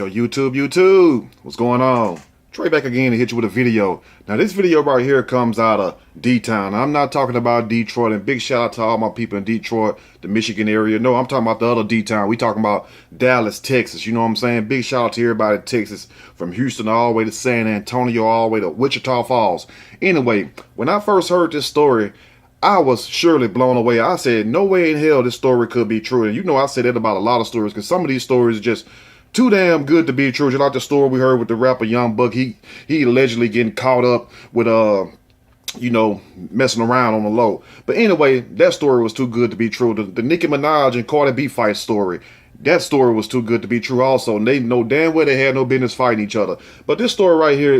Yo, YouTube, what's going on? Trey back again to hit you with a video. Now, this video right here comes out of D-Town. I'm not talking about Detroit, and big shout out to all my people in Detroit, the Michigan area. No, I'm talking about the other D-Town. We talking about Dallas, Texas. You know what I'm saying? Big shout out to everybody in Texas, from Houston all the way to San Antonio, all the way to Wichita Falls. Anyway, when I first heard this story, I was surely blown away. I said, no way in hell this story could be true. And you know, I said that about a lot of stories, because some of these stories are just too damn good to be true. Just like the story we heard with the rapper Young Buck. He allegedly getting caught up with messing around on the low. But anyway, that story was too good to be true. The Nicki Minaj and Cardi B fight story, that story was too good to be true also. And they know damn well they had no business fighting each other. But this story right here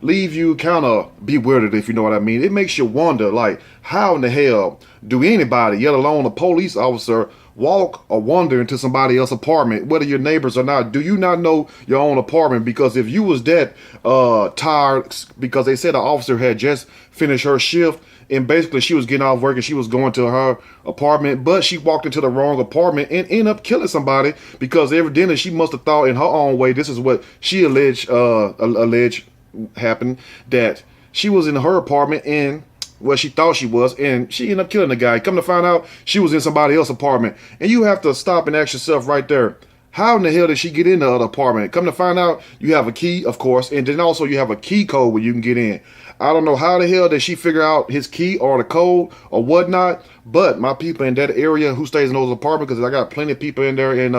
leave you kind of bewildered, if you know what I mean. It makes you wonder, like, how in the hell do anybody, yet alone a police officer, walk or wander into somebody else's apartment, whether your neighbors or not? Do you not know your own apartment? Because if you was that tired, because they said the officer had just finished her shift, and basically she was getting off work and she was going to her apartment, but she walked into the wrong apartment and ended up killing somebody, because evidently she must have thought in her own way, this is what she alleged happened, that she was in her apartment, and well, she thought she was, and she ended up killing the guy. Come to find out, she was in somebody else's apartment. And you have to stop and ask yourself right there, how in the hell did she get in the other apartment? Come to find out, you have a key, of course, and then also you have a key code where you can get in. I don't know how the hell did she figure out his key or the code or whatnot, but my people in that area who stays in those apartments, because I got plenty of people in there, and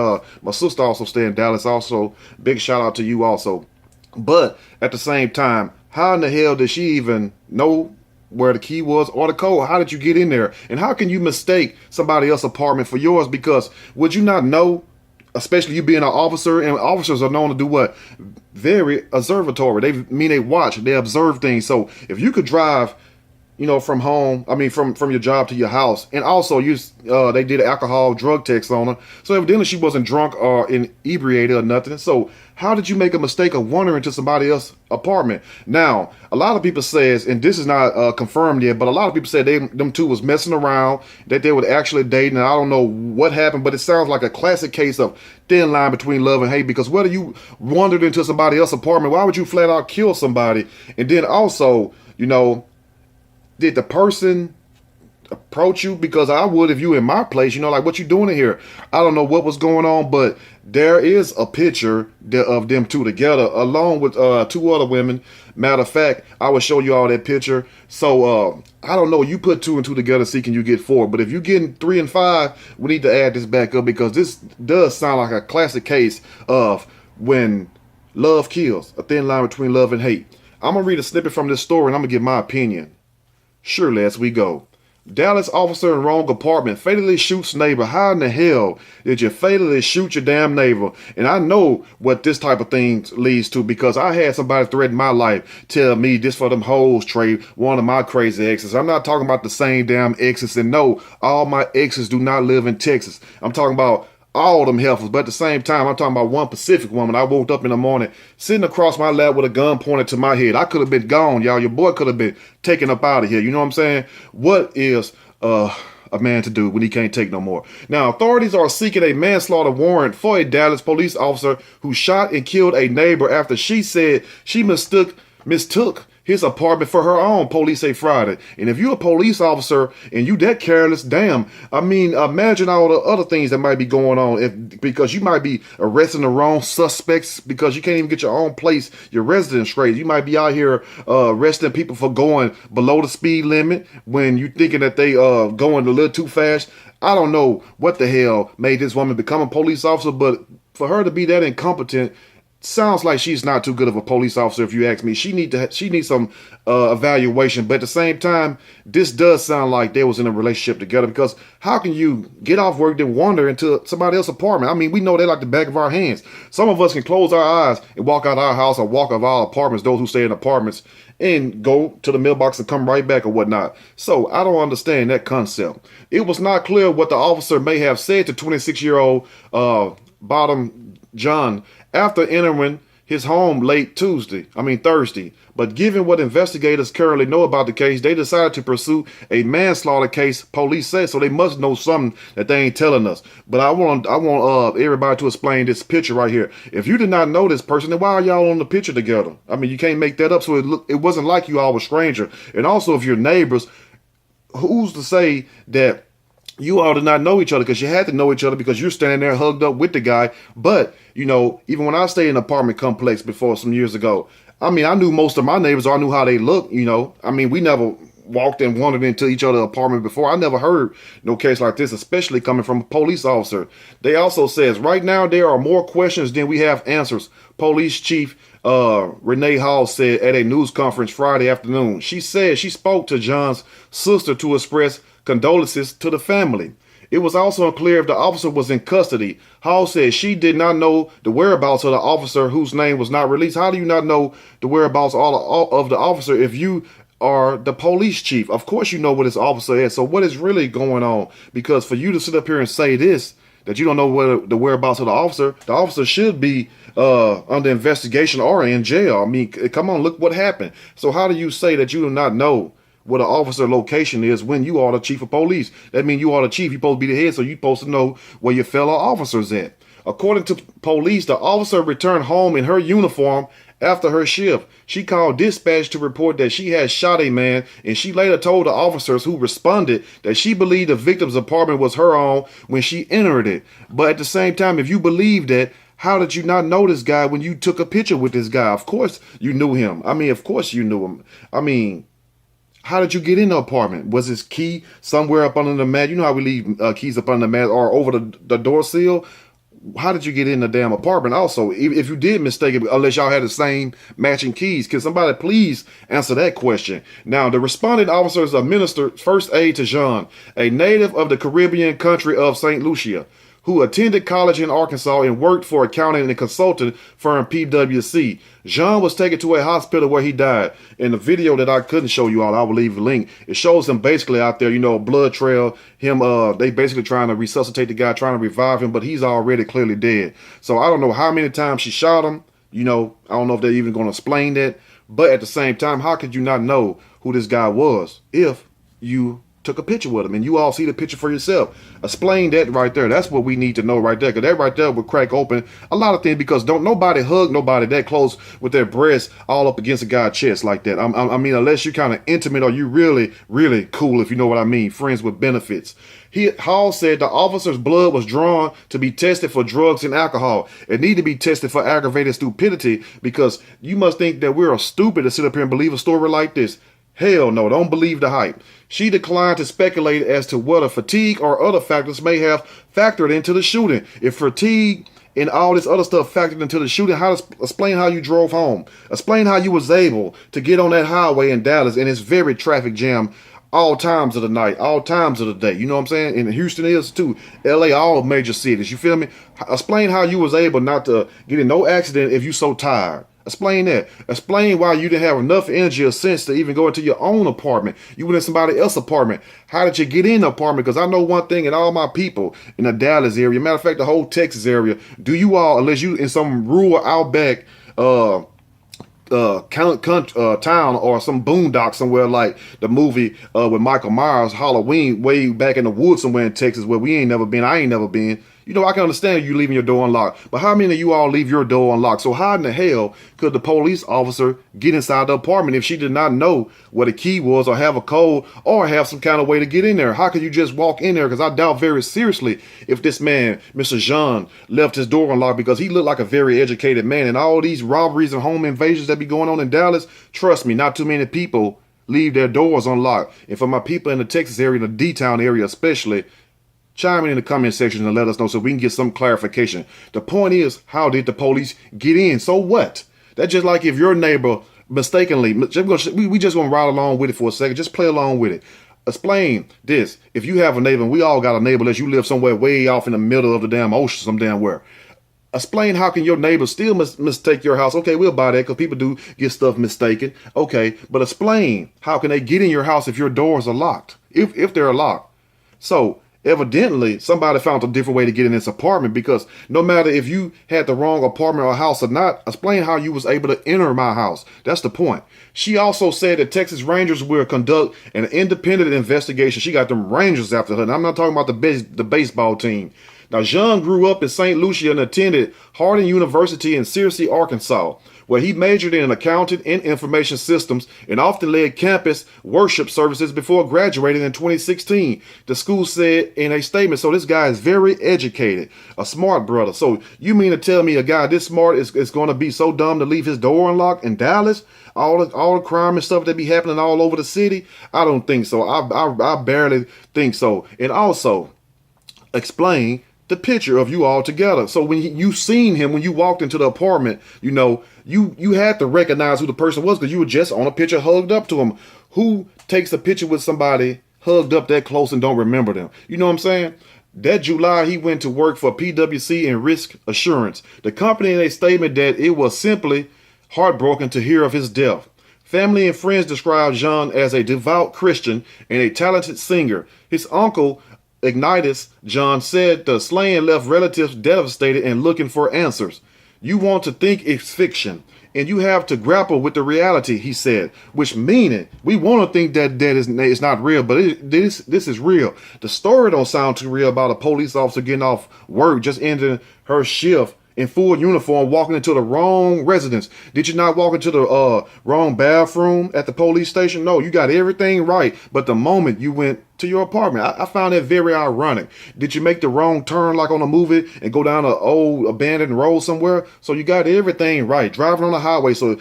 my sister also stay in Dallas also. Big shout out to you also. But at the same time, how in the hell did she even know where the key was or the code? How did you get in there? And how can you mistake somebody else's apartment for yours? Because would you not know, especially you being an officer, and officers are known to do what? Very observatory. They watch, they observe things. So if you could drive, from home, from your job to your house, and also they did an alcohol drug test on her, so evidently she wasn't drunk or inebriated or nothing. So how did you make a mistake of wandering into somebody else's apartment? Now, a lot of people says, and this is not confirmed yet, but a lot of people said them two was messing around, that they were actually dating, and I don't know what happened, but it sounds like a classic case of thin line between love and hate, because whether you wandered into somebody else's apartment, why would you flat out kill somebody? And then also, did the person approach you? Because I would if you in my place, like, what you doing in here? I don't know what was going on, but there is a picture of them two together, along with two other women. Matter of fact, I will show you all that picture. So I don't know, you put two and two together, see can you get four? But if you're getting 3 and 5, we need to add this back up, because this does sound like a classic case of when love kills, a thin line between love and hate. I'm gonna read a snippet from this story, and I'm gonna give my opinion. Surely, as we go. Dallas officer in wrong apartment fatally shoots neighbor. How in the hell did you fatally shoot your damn neighbor? And I know what this type of thing leads to, because I had somebody threaten my life, tell me this for them hoes, Trey, one of my crazy exes. I'm not talking about the same damn exes, and no, all my exes do not live in Texas. I'm talking about all them heifers, but at the same time, I'm talking about one Pacific woman. I woke up in the morning, sitting across my lap with a gun pointed to my head. I could have been gone, y'all. Your boy could have been taken up out of here. You know what I'm saying? What is a man to do when he can't take no more? Now, authorities are seeking a manslaughter warrant for a Dallas police officer who shot and killed a neighbor after she said she mistook his apartment for her own, police say Friday. And if you're a police officer and you that careless, damn, imagine all the other things that might be going on, because you might be arresting the wrong suspects, because you can't even get your own place, your residence straight. You might be out here arresting people for going below the speed limit when you thinking that they going a little too fast. I don't know what the hell made this woman become a police officer, but for her to be that incompetent, sounds like she's not too good of a police officer, if you ask me. She needs some evaluation. But at the same time, this does sound like they was in a relationship together, because how can you get off work then wander into somebody else's apartment? We know they like the back of our hands. Some of us can close our eyes and walk out our house or walk out of our apartments, those who stay in apartments, and go to the mailbox and come right back or whatnot. So I don't understand that concept. It was not clear what the officer may have said to 26-year-old Bottom John after entering his home late Thursday. But given what investigators currently know about the case, they decided to pursue a manslaughter case, police say, so they must know something that they ain't telling us. But I want everybody to explain this picture right here. If you did not know this person, then why are y'all on the picture together? I mean, you can't make that up. So it wasn't like you all were stranger. And also, if you're neighbors, who's to say that you all did not know each other? Because you had to know each other because you're standing there hugged up with the guy. But, you know, even when I stayed in an apartment complex before some years ago, I mean, I knew most of my neighbors, or I knew how they looked, you know. I mean, we never walked and wandered into each other's apartment before. I never heard no case like this, especially coming from a police officer. They also says, right now, there are more questions than we have answers. Police Chief Renee Hall said at a news conference Friday afternoon. She said she spoke to John's sister to express condolences to the family. It was also unclear if the officer was in custody. Hall said she did not know the whereabouts of the officer whose name was not released. How do you not know the whereabouts of the officer if you are the police chief? Of course you know what this officer is. So what is really going on? Because for you to sit up here and say this, that you don't know what the whereabouts of the officer should be under investigation or in jail. I mean, come on, look what happened. So how do you say that you do not know what an officer location is when you are the chief of police? That means you are the chief. You're supposed to be the head, so you're supposed to know where your fellow officers at. According to police, the officer returned home in her uniform after her shift. She called dispatch to report that she had shot a man, and she later told the officers who responded that she believed the victim's apartment was her own when she entered it. But at the same time, if you believe that, how did you not know this guy when you took a picture with this guy? Of course you knew him. I mean, of course you knew him. I mean, how did you get in the apartment? Was his key somewhere up under the mat? You know how we leave keys up under the mat or over the door seal? How did you get in the damn apartment? Also, if you did mistake it, unless y'all had the same matching keys, can somebody please answer that question? Now, the responding officers administered first aid to Jean, a native of the Caribbean country of St. Lucia, who attended college in Arkansas and worked for accounting and consulting firm PwC. Jean was taken to a hospital where he died. In the video that I couldn't show you all, I will leave a link. It shows him basically out there, you know, blood trail. They basically trying to resuscitate the guy, trying to revive him, but he's already clearly dead. So I don't know how many times she shot him. You know, I don't know if they're even going to explain that. But at the same time, how could you not know who this guy was if you took a picture with him and you all see the picture for yourself? Explain that right there. That's what we need to know right there, because that right there would crack open a lot of things, because don't nobody hug nobody that close with their breasts all up against a guy's chest like that. I mean, unless you're kind of intimate or you really, really cool, if you know what I mean, friends with benefits. Hall said the officer's blood was drawn to be tested for drugs and alcohol. It need to be tested for aggravated stupidity, because you must think that we're stupid to sit up here and believe a story like this. Hell no, don't believe the hype. She declined to speculate as to whether fatigue or other factors may have factored into the shooting. If fatigue and all this other stuff factored into the shooting, explain how you drove home. Explain how you was able to get on that highway in Dallas and it's very traffic jam all times of the night, all times of the day. You know what I'm saying? And Houston is too. LA, all major cities. You feel me? Explain how you was able not to get in no accident if you so tired. Explain that. Explain why you didn't have enough energy or sense to even go into your own apartment. You went in somebody else's apartment. How did you get in the apartment? Because I know one thing, and all my people in the Dallas area, matter of fact, the whole Texas area, do you all, unless you in some rural outback town or some boondock somewhere like the movie with Michael Myers, Halloween, way back in the woods somewhere in Texas where we ain't never been, I ain't never been. You know, I can understand you leaving your door unlocked, but how many of you all leave your door unlocked? So how in the hell could the police officer get inside the apartment if she did not know what a key was or have a code or have some kind of way to get in there? How could you just walk in there? Because I doubt very seriously if this man, Mr. Jean, left his door unlocked, because he looked like a very educated man. And all these robberies and home invasions that be going on in Dallas, trust me, not too many people leave their doors unlocked. And for my people in the Texas area, the D-Town area especially, chime in the comment section and let us know so we can get some clarification. The point is, how did the police get in? So what? That's just like if your neighbor mistakenly, we just gonna ride along with it for a second. Just play along with it. Explain this. If you have a neighbor, and we all got a neighbor unless you live somewhere way off in the middle of the damn ocean, some damn where. Explain how can your neighbor still mistake your house. Okay, we'll buy that because people do get stuff mistaken. Okay, but explain how can they get in your house if your doors are locked, if they're locked. So Evidently, somebody found a different way to get in this apartment, because no matter if you had the wrong apartment or house or not, explain how you was able to enter my house. That's the point. She also said that Texas Rangers will conduct an independent investigation. She got them Rangers after her. And I'm not talking about the baseball team. Now, Jean grew up in St. Lucia and attended Harding University in Searcy, Arkansas, where he majored in accounting and information systems and often led campus worship services before graduating in 2016. The school said in a statement, so this guy is very educated, a smart brother. So you mean to tell me a guy this smart is going to be so dumb to leave his door unlocked in Dallas? All the crime and stuff that be happening all over the city? I don't think so. I barely think so. And also, explain the picture of you all together. So when you seen him, when you walked into the apartment, you know, you had to recognize who the person was, because you were just on a picture hugged up to him. Who takes a picture with somebody hugged up that close and don't remember them? You know what I'm saying? That July, he went to work for PwC and Risk Assurance. The company in a statement that it was simply heartbroken to hear of his death. Family and friends described Jean as a devout Christian and a talented singer. His uncle, Ignatius John, said the slaying left relatives devastated and looking for answers. You want to think it's fiction, and you have to grapple with the reality, he said, which meaning we want to think that it's not real, but this is real. The story don't sound too real about a police officer getting off work, just ending her shift in full uniform, walking into the wrong residence. Did you not walk into the wrong bathroom at the police station? No, you got everything right. But the moment you went to your apartment, I found that very ironic. Did you make the wrong turn like on a movie and go down an old abandoned road somewhere? So you got everything right. Driving on the highway, so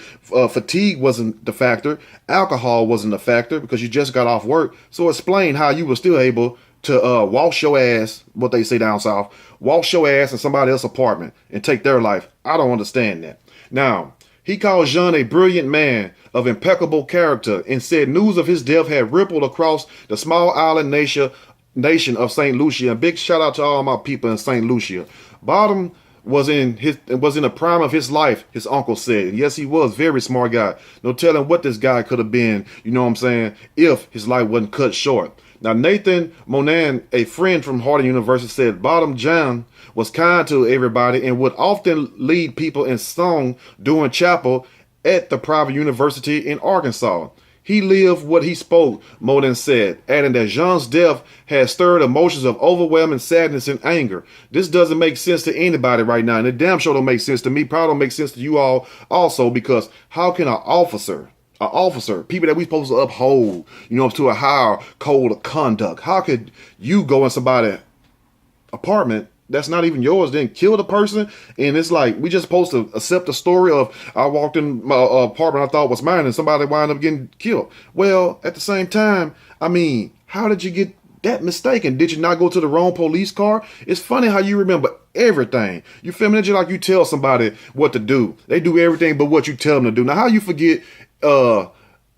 fatigue wasn't the factor. Alcohol wasn't the factor because you just got off work. So explain how you were still able to wash your ass, what they say down south, wash your ass in somebody else's apartment and take their life. I don't understand that. Now, he called Jean a brilliant man of impeccable character and said news of his death had rippled across the small island nation of St. Lucia. And big shout out to all my people in St. Lucia. Bottom was in the prime of his life, his uncle said. And yes, he was very smart guy. No telling what this guy could have been, you know what I'm saying, if his life wasn't cut short. Now, Nathan Monan, a friend from Harding University, said Bottom John was kind to everybody and would often lead people in song during chapel at the private university in Arkansas. He lived what he spoke, Monan said, adding that Jean's death had stirred emotions of overwhelming sadness and anger. This doesn't make sense to anybody right now, and it damn sure don't make sense to me. Probably don't make sense to you all also, because how can an officer, people that we supposed to uphold, you know, to a higher code of conduct, how could you go in somebody's apartment that's not even yours, then kill the person? And it's like, we just supposed to accept the story of, I walked in my apartment I thought was mine and somebody wound up getting killed. Well, at the same time, I mean, how did you get that mistaken? Did you not go to the wrong police car? It's funny how you remember everything. You feel me? It's just like you tell somebody what to do. They do everything but what you tell them to do. Now, how you forget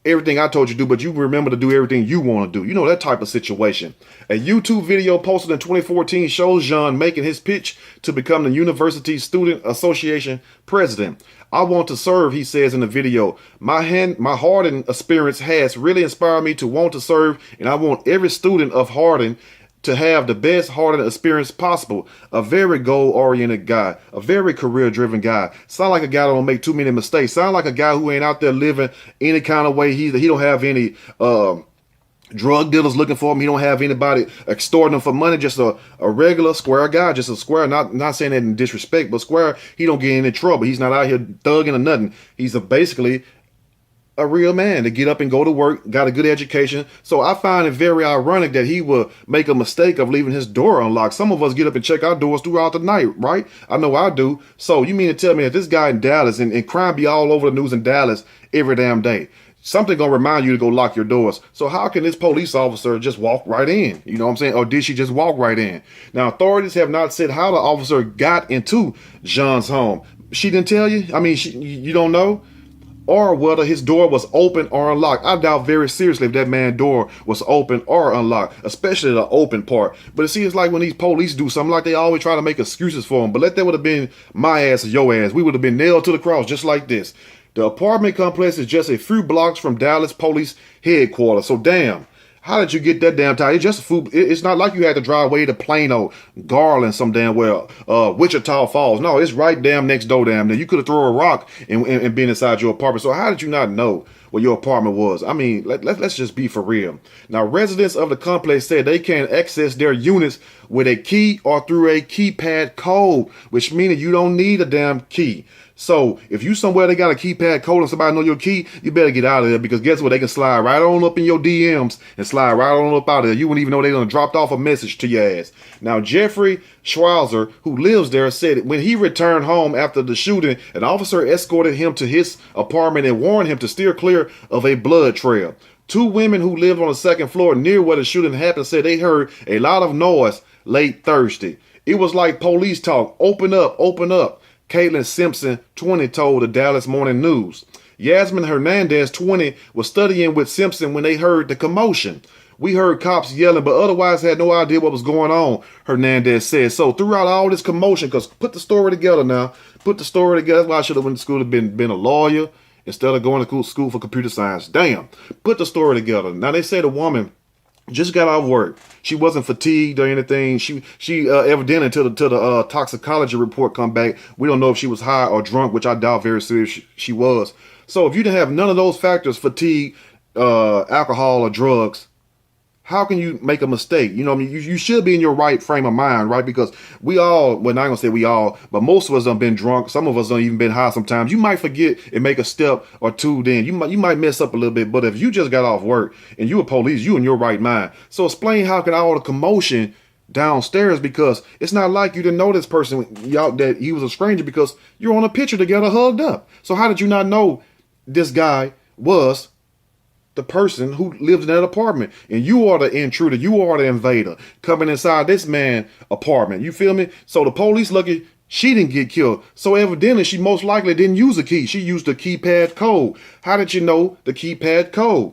everything I told you to do, but you remember to do everything you want to do? You know, that type of situation. A YouTube video posted in 2014 shows Jean making his pitch to become the University Student Association president. I want to serve, he says in the video. My Harding experience has really inspired me to want to serve, and I want every student of Harding to have the best Harding experience possible. A very goal-oriented guy, a very career-driven guy. Sound like a guy that don't make too many mistakes. Sound like a guy who ain't out there living any kind of way. He don't have any drug dealers looking for him. He don't have anybody extorting him for money. Just a regular square guy, just a square. Not saying that in disrespect, but square. He don't get in any trouble. He's not out here thugging or nothing. He's basically a real man to get up and go to work, got a good education. So I find it very ironic that he will make a mistake of leaving his door unlocked. Some of us get up and check our doors throughout the night, right? I know I do. So you mean to tell me that this guy in Dallas, and crime be all over the news in Dallas every damn day, something gonna remind you to go lock your doors. So how can this police officer just walk right in? You know what I'm saying? Or did she just walk right in? Now, authorities have not said how the officer got into Jean's home. She didn't tell you? I mean, you don't know? Or whether his door was open or unlocked. I doubt very seriously if that man's door was open or unlocked, especially the open part. But it seems like when these police do something, like they always try to make excuses for him. But that would have been my ass or your ass. We would have been nailed to the cross just like this. The apartment complex is just a few blocks from Dallas Police Headquarters. So damn, How did you get that damn time? It's just food. It's not like you had to drive away to Plano, Garland, some damn well, Wichita Falls. No, it's right damn next door, damn. There, you could have thrown a rock and been inside your apartment. So how did you not know where your apartment was? I mean, let's just be for real. Now, residents of the complex said they can access their units with a key or through a keypad code, which means you don't need a damn key. So if you somewhere they got a keypad code and somebody know your key, you better get out of there, because guess what? They can slide right on up in your DMs and slide right on up out of there. You wouldn't even know they done dropped off a message to your ass. Now, Jeffrey Schweizer, who lives there, said when he returned home after the shooting, an officer escorted him to his apartment and warned him to steer clear of a blood trail. Two women who lived on the second floor near where the shooting happened said they heard a lot of noise late Thursday. It was like police talk. Open up, open up. Caitlin Simpson, 20, told the Dallas Morning News. Yasmin Hernandez, 20, was studying with Simpson when they heard the commotion. We heard cops yelling, but otherwise had no idea what was going on, Hernandez said. So throughout all this commotion, because put the story together now. Put the story together. That's why I should have went to school and been a lawyer instead of going to school for computer science. Damn. Put the story together. Now, they say the woman just got off work. She wasn't fatigued or anything. She evidently until the toxicology report come back, we don't know if she was high or drunk, which I doubt very seriously she was. So if you didn't have none of those factors, fatigue, alcohol or drugs, how can you make a mistake? You know what I mean? You should be in your right frame of mind, right? Because we all, well, not gonna say we all, but most of us done been drunk. Some of us done even been high sometimes. You might forget and make a step or two, then you might mess up a little bit. But if you just got off work and you a police, you in your right mind. So explain how can all the commotion downstairs, because it's not like you didn't know this person, y'all, that he was a stranger, because you're on a picture together hugged up. So how did you not know this guy was the person who lived in that apartment? And you are the intruder, you are the invader coming inside this man's apartment. You feel me? So the police lucky she didn't get killed. So evidently she most likely didn't use a key. She used the keypad code. How did you know the keypad code?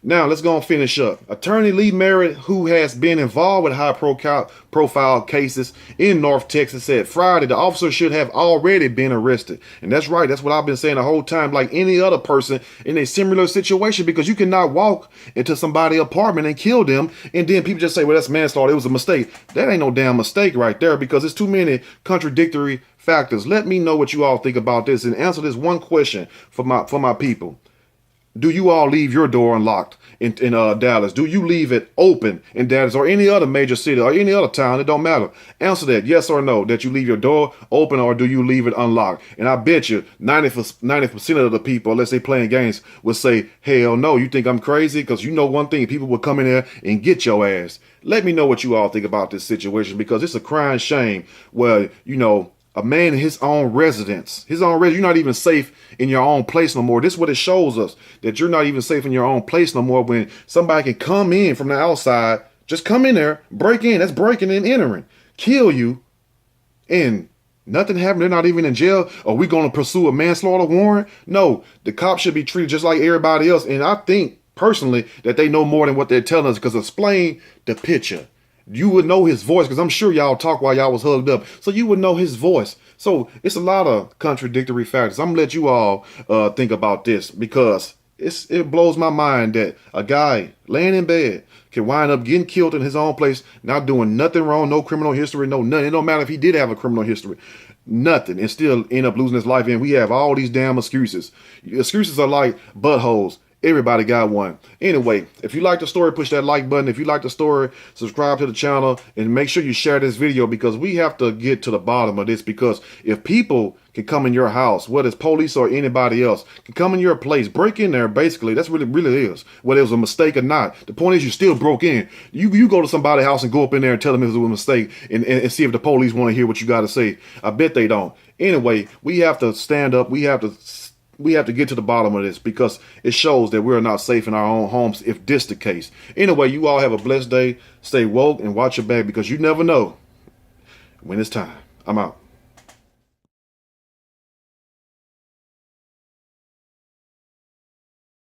Now, let's go and finish up. Attorney Lee Merritt, who has been involved with high-profile cases in North Texas, said Friday the officer should have already been arrested. And that's right. That's what I've been saying the whole time, like any other person in a similar situation, because you cannot walk into somebody's apartment and kill them, and then people just say, well, that's manslaughter. It was a mistake. That ain't no damn mistake right there, because it's too many contradictory factors. Let me know what you all think about this and answer this one question for my people. Do you all leave your door unlocked in Dallas? Do you leave it open in Dallas or any other major city or any other town? It don't matter. Answer that, yes or no, that you leave your door open, or do you leave it unlocked? And I bet you 90% of the people, unless they playing games, will say, hell no. You think I'm crazy? Because you know one thing, people will come in there and get your ass. Let me know what you all think about this situation, because it's a crying shame where, you know, a man in his own residence, you're not even safe in your own place no more. This is what it shows us, that you're not even safe in your own place no more, when somebody can come in from the outside, just come in there, break in, that's breaking and entering, kill you, and nothing happened. They're not even in jail. Are we going to pursue a manslaughter warrant? No, the cops should be treated just like everybody else. And I think personally that they know more than what they're telling us, because explain the picture. You would know his voice, because I'm sure y'all talk while y'all was hugged up. So you would know his voice. So it's a lot of contradictory factors. I'm going to let you all think about this, because it blows my mind that a guy laying in bed can wind up getting killed in his own place, not doing nothing wrong, no criminal history, no nothing. It don't matter if he did have a criminal history, nothing, and still end up losing his life. And we have all these damn excuses. Excuses are like buttholes. Everybody got one. Anyway, if you like the story, push that like button. If you like the story, subscribe to the channel and make sure you share this video, because we have to get to the bottom of this. Because if people can come in your house, whether it's police or anybody else, can come in your place, break in there, basically, that's what it really is. Whether it was a mistake or not. The point is you still broke in. You go to somebody's house and go up in there and tell them it was a mistake and see if the police want to hear what you got to say. I bet they don't. Anyway, we have to stand up. We have to get to the bottom of this, because it shows that we're not safe in our own homes if this the case. Anyway, you all have a blessed day. Stay woke and watch your back, because you never know when it's time. I'm out.